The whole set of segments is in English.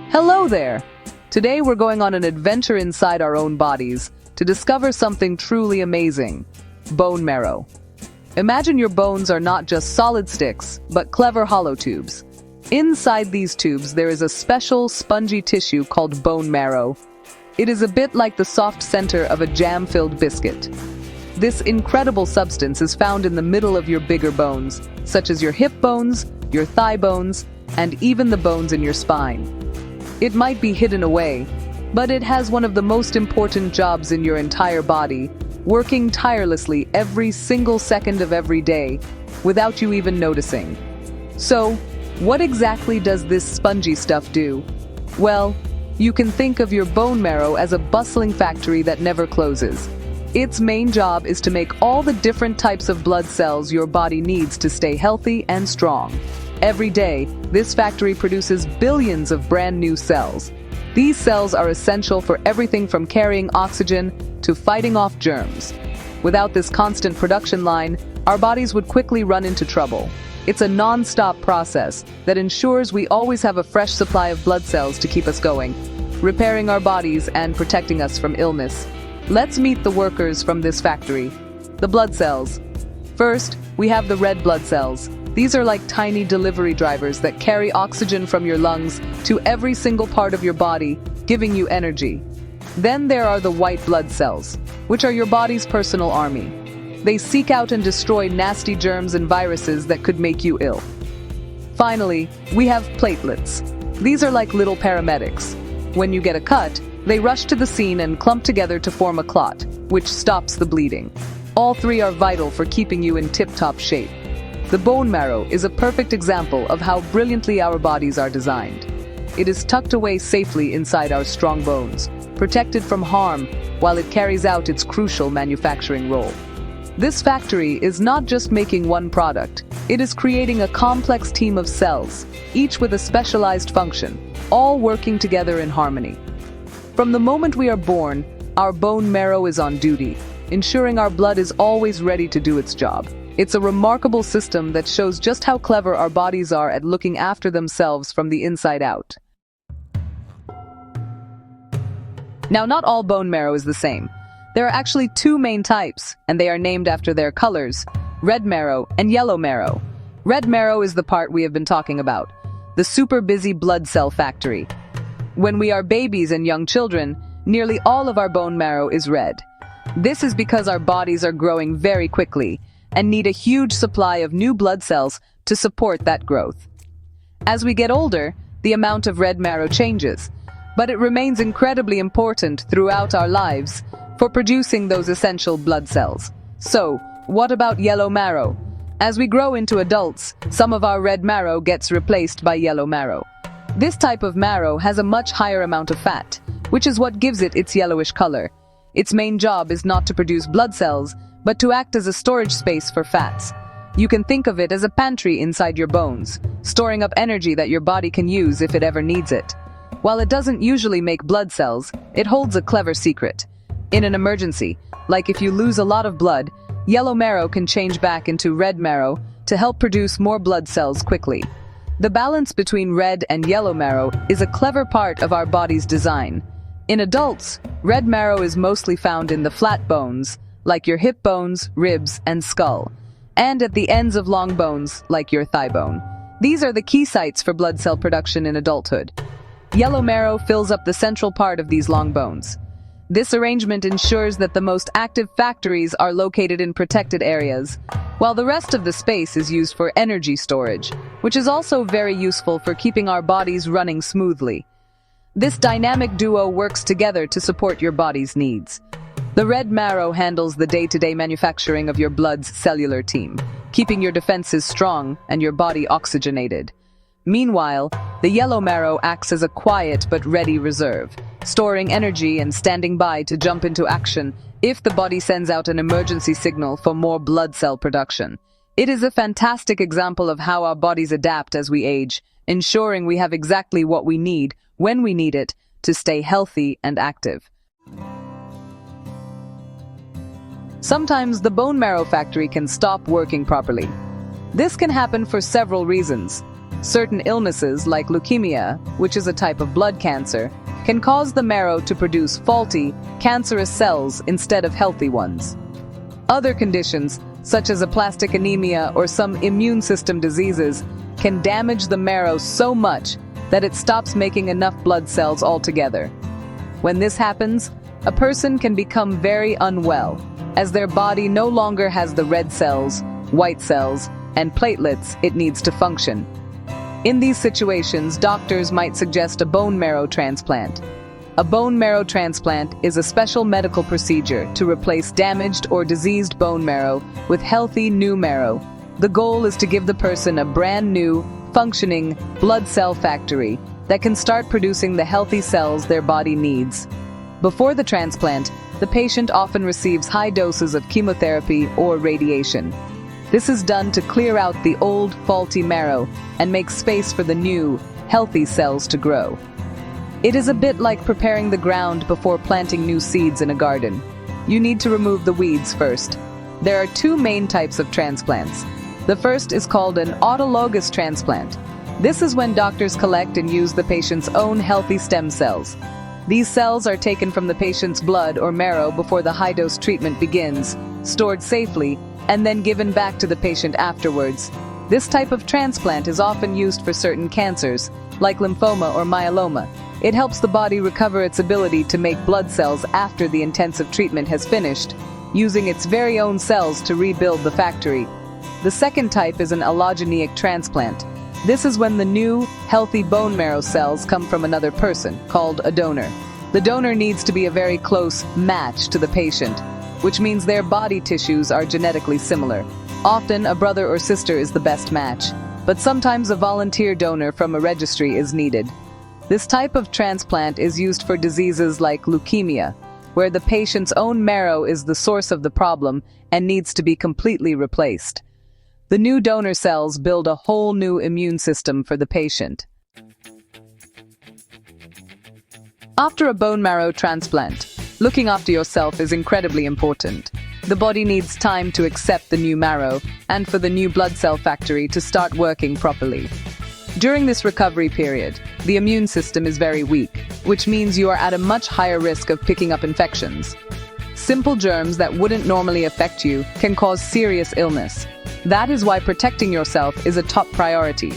Hello there! Today we're going on an adventure inside our own bodies to discover something truly amazing: bone marrow. Imagine your bones are not just solid sticks, but clever hollow tubes. Inside these tubes there is a special spongy tissue called bone marrow. It is a bit like the soft center of a jam-filled biscuit. This incredible substance is found in the middle of your bigger bones, such as your hip bones, your thigh bones, and even the bones in your spine. It might be hidden away, but it has one of the most important jobs in your entire body, working tirelessly every single second of every day, without you even noticing. So, what exactly does this spongy stuff do? Well, you can think of your bone marrow as a bustling factory that never closes. Its main job is to make all the different types of blood cells your body needs to stay healthy and strong. Every day, this factory produces billions of brand new cells. These cells are essential for everything from carrying oxygen to fighting off germs. Without this constant production line, our bodies would quickly run into trouble. It's a non-stop process that ensures we always have a fresh supply of blood cells to keep us going, repairing our bodies and protecting us from illness. Let's meet the workers from this factory. The blood cells. First, we have the red blood cells. These are like tiny delivery drivers that carry oxygen from your lungs to every single part of your body, giving you energy. Then there are the white blood cells, which are your body's personal army. They seek out and destroy nasty germs and viruses that could make you ill. Finally, we have platelets. These are like little paramedics. When you get a cut, they rush to the scene and clump together to form a clot, which stops the bleeding. All three are vital for keeping you in tip-top shape. The bone marrow is a perfect example of how brilliantly our bodies are designed. It is tucked away safely inside our strong bones, protected from harm while it carries out its crucial manufacturing role. This factory is not just making one product, it is creating a complex team of cells, each with a specialized function, all working together in harmony. From the moment we are born, our bone marrow is on duty, ensuring our blood is always ready to do its job. It's a remarkable system that shows just how clever our bodies are at looking after themselves from the inside out. Now, not all bone marrow is the same. There are actually two main types, and they are named after their colors: red marrow and yellow marrow. Red marrow is the part we have been talking about, the super busy blood cell factory. When we are babies and young children, nearly all of our bone marrow is red. This is because our bodies are growing very quickly and need a huge supply of new blood cells to support that growth. As we get older, the amount of red marrow changes, but it remains incredibly important throughout our lives for producing those essential blood cells. So, what about yellow marrow? As we grow into adults, some of our red marrow gets replaced by yellow marrow. This type of marrow has a much higher amount of fat, which is what gives it its yellowish color. Its main job is not to produce blood cells, but to act as a storage space for fats. You can think of it as a pantry inside your bones, storing up energy that your body can use if it ever needs it. While it doesn't usually make blood cells, it holds a clever secret. In an emergency, like if you lose a lot of blood, yellow marrow can change back into red marrow to help produce more blood cells quickly. The balance between red and yellow marrow is a clever part of our body's design. In adults, red marrow is mostly found in the flat bones, like your hip bones, ribs, and skull, and at the ends of long bones, like your thigh bone. These are the key sites for blood cell production in adulthood. Yellow marrow fills up the central part of these long bones. This arrangement ensures that the most active factories are located in protected areas, while the rest of the space is used for energy storage, which is also very useful for keeping our bodies running smoothly. This dynamic duo works together to support your body's needs. The red marrow handles the day-to-day manufacturing of your blood's cellular team, keeping your defenses strong and your body oxygenated. Meanwhile, the yellow marrow acts as a quiet but ready reserve, storing energy and standing by to jump into action if the body sends out an emergency signal for more blood cell production. It is a fantastic example of how our bodies adapt as we age, ensuring we have exactly what we need when we need it to stay healthy and active. Sometimes the bone marrow factory can stop working properly. This can happen for several reasons. Certain illnesses, like leukemia, which is a type of blood cancer, can cause the marrow to produce faulty, cancerous cells instead of healthy ones. Other conditions, such as aplastic anemia or some immune system diseases, can damage the marrow so much that it stops making enough blood cells altogether. When this happens, a person can become very unwell, as their body no longer has the red cells, white cells, and platelets it needs to function. In these situations, doctors might suggest a bone marrow transplant. A bone marrow transplant is a special medical procedure to replace damaged or diseased bone marrow with healthy new marrow. The goal is to give the person a brand new, functioning blood cell factory that can start producing the healthy cells their body needs. Before the transplant, the patient often receives high doses of chemotherapy or radiation. This is done to clear out the old, faulty marrow and make space for the new, healthy cells to grow. It is a bit like preparing the ground before planting new seeds in a garden. You need to remove the weeds first. There are two main types of transplants. The first is called an autologous transplant. This is when doctors collect and use the patient's own healthy stem cells. These cells are taken from the patient's blood or marrow before the high-dose treatment begins, stored safely, and then given back to the patient afterwards. This type of transplant is often used for certain cancers, like lymphoma or myeloma. It helps the body recover its ability to make blood cells after the intensive treatment has finished, using its very own cells to rebuild the factory. The second type is an allogeneic transplant. This is when the new, healthy bone marrow cells come from another person, called a donor. The donor needs to be a very close match to the patient, which means their body tissues are genetically similar. Often, a brother or sister is the best match, but sometimes a volunteer donor from a registry is needed. This type of transplant is used for diseases like leukemia, where the patient's own marrow is the source of the problem and needs to be completely replaced. The new donor cells build a whole new immune system for the patient. After a bone marrow transplant, looking after yourself is incredibly important. The body needs time to accept the new marrow and for the new blood cell factory to start working properly. During this recovery period, the immune system is very weak, which means you are at a much higher risk of picking up infections. Simple germs that wouldn't normally affect you can cause serious illness. That is why protecting yourself is a top priority.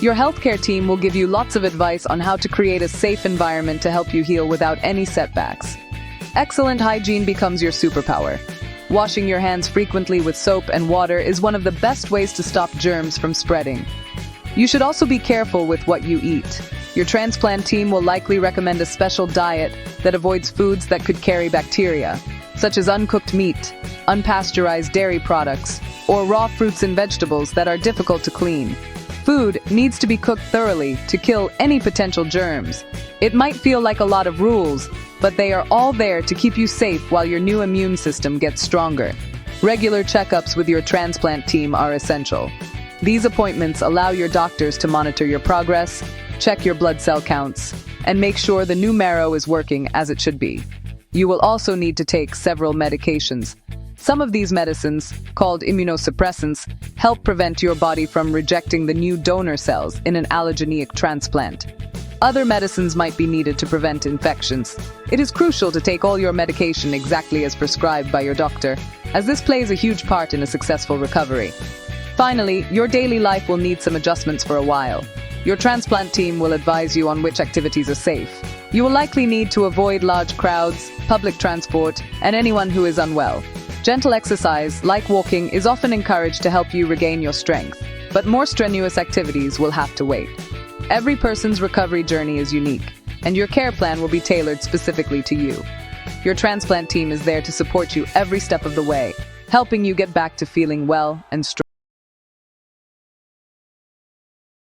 Your healthcare team will give you lots of advice on how to create a safe environment to help you heal without any setbacks. Excellent hygiene becomes your superpower. Washing your hands frequently with soap and water is one of the best ways to stop germs from spreading. You should also be careful with what you eat. Your transplant team will likely recommend a special diet that avoids foods that could carry bacteria, such as uncooked meat, unpasteurized dairy products, or raw fruits and vegetables that are difficult to clean. Food needs to be cooked thoroughly to kill any potential germs. It might feel like a lot of rules, but they are all there to keep you safe while your new immune system gets stronger. Regular checkups with your transplant team are essential. These appointments allow your doctors to monitor your progress, check your blood cell counts, and make sure the new marrow is working as it should be. You will also need to take several medications. Some of these medicines, called immunosuppressants, help prevent your body from rejecting the new donor cells in an allogeneic transplant. Other medicines might be needed to prevent infections. It is crucial to take all your medication exactly as prescribed by your doctor, as this plays a huge part in a successful recovery. Finally, your daily life will need some adjustments for a while. Your transplant team will advise you on which activities are safe. You will likely need to avoid large crowds, public transport, and anyone who is unwell. Gentle exercise, like walking, is often encouraged to help you regain your strength, but more strenuous activities will have to wait. Every person's recovery journey is unique, and your care plan will be tailored specifically to you. Your transplant team is there to support you every step of the way, helping you get back to feeling well and strong.